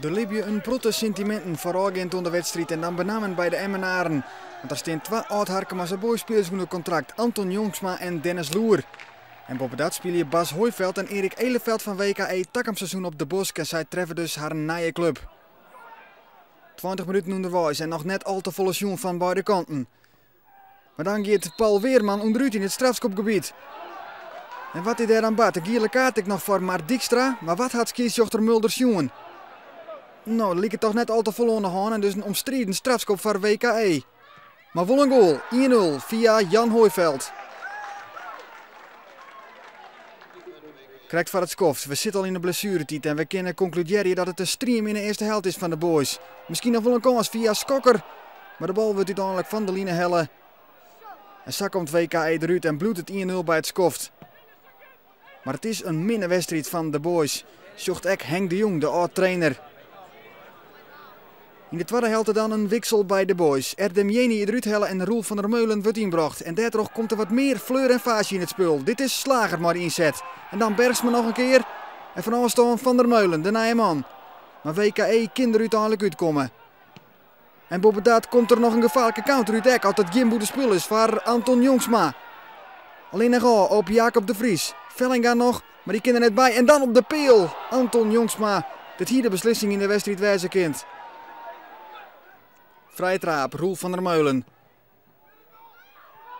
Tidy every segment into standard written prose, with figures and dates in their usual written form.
Er liepen een protte sentimenten voorafgaand aan de wedstrijd en dan benamen bij de Emmenaren. Want er staan twee oud-Harkemasse boyspelers onder contract, Anton Jongsma en Dennis Loer. En boven dat spelen Bas Hooiveld en Erik Eleveld van WKE takamseizoen op de Bosk en zij treffen dus haar nieuwe club. 20 minuten onderwijs en nog net al te volle sjoen van beide kanten. Maar dan gaat Paul Weerman onderuit in het strafschopgebied. En wat is daar aan bad? De gele kaart ik nog voor Mart Dijkstra, maar wat had scheidsrechter Mulder sjoen? Nou, dat liep het toch net al te vol aan de hand en dus een omstreden strafschop voor WKE. Maar wel een goal, 1-0 via Jan Hooiveld. Krijgt voor het skoft. We zitten al in de blessuretijd en we kunnen concluderen dat het een stream in de eerste helft is van de boys. Misschien nog wel een kans via Skokker, maar de bal wordt uiteindelijk van de line hellen. En zo komt WKE eruit en bloedt het 1-0 bij het skoft. Maar het is een minnenwedstrijd van de boys. Zocht ek Henk de Jong, de oud-trainer. In de tweede helft dan een wissel bij de boys. Erdem Jeni eruit hellen en Roel van der Meulen wordt inbracht. En daardoor komt er wat meer fleur en fasie in het spul. Dit is Slager maar inzet. En dan Bergsma nog een keer. En van afstand Van der Meulen, de nieuwe man. Maar WKE kan er uiteindelijk uitkomen. En boven dat komt er nog een gevaarlijke counter uit Ek. Altijd Gimbo de spul is voor Anton Jongsma. Alleen nog op Jacob de Vries. Vellinga nog, maar die kan er net bij. En dan op de peel. Anton Jongsma. Dit hier de beslissing in de wedstrijd wijze kind. Vrije trap, Roel van der Meulen.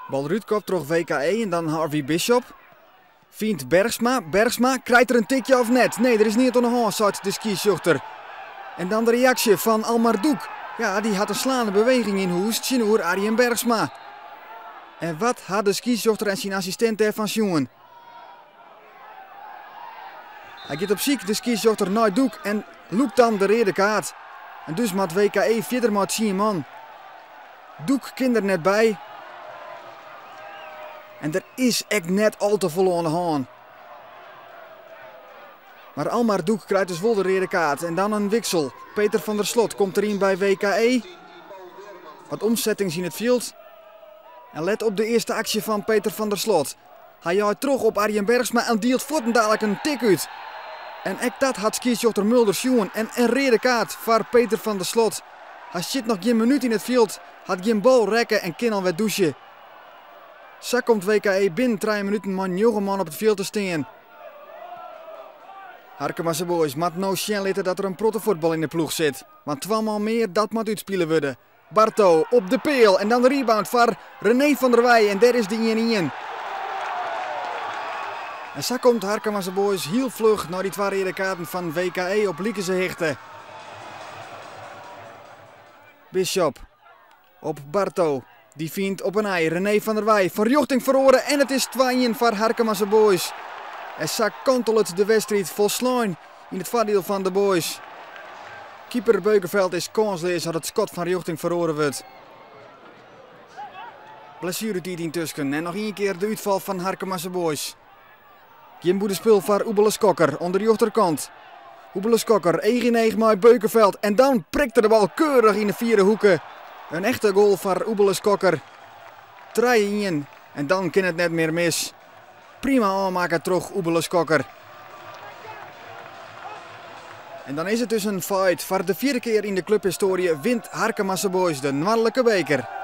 Bal Ruudkop terug WKE en dan Harvey Bishop. Vindt Bergsma. Bergsma krijgt er een tikje of net. Nee, er is niet aan de hand, zat de skisjochter. En dan de reactie van Almar Doek. Ja, die had een slaande beweging in hoes. Tjinoer Arjen Bergsma. En wat had de skisjochter en zijn assistent ervan jongen? Hij gaat op ziek, de skisjochter naar Doek en loekt dan de rode kaart. En dus moet WKE verder met 10 man. Doek kind er net bij. En er is echt net al te vol aan de hand. Maar Almar Doek krijgt dus wel de rode kaart. En dan een wissel. Peter van der Slot komt erin bij WKE. Wat omzettings in het veld. En let op de eerste actie van Peter van der Slot. Hij jaagt terug op Arjen Bergsma en deelt voeten dadelijk een tik uit. En ook dat had scheidsrechter Mulder sjoen en een rode kaart voor Peter van der Slot. Hij zit nog geen minuut in het veld, had geen bal rekken en kan al weer douchen. Zo komt WKE binnen 3 minuten man 9 man op het veld te staan. Harkemasse boys, maar nou zien laten dat er een protte voetbal in de ploeg zit. Want 2 maal meer, dat moet uitspelen worden. Barto op de peel en dan de rebound voor René van der Wij en daar is de 1-1. En zo komt Harkemasse boys heel vlug naar die 2 rode kaarten van WKE op Liekense hechten. Bishop op Barto. Die vindt op een ei. René van der Wij. Verjochting verloren en het is 2-1 voor Harkemasse boys. En zo kantelt de wedstrijd volslaan in het voordeel van de boys. Keeper Beukenveld is kansloos dat het schot van Rjochting verloren wordt. Blessuretijd intussen en nog 1 keer de uitval van Harkemasse boys. Jimbo de spul voor Oebele Skokker onder de rechterkant. Oebele Skokker 1-9 met Beukenveld en dan prikt de bal keurig in de vierde hoeken. Een echte goal voor Oebele Skokker. 3-1 en dan kan het net meer mis. Prima aanmaken terug Oebele Skokker. En dan is het dus een fight. Voor de 4e keer in de clubhistorie wint Harkemasse boys de Noordelijke beker.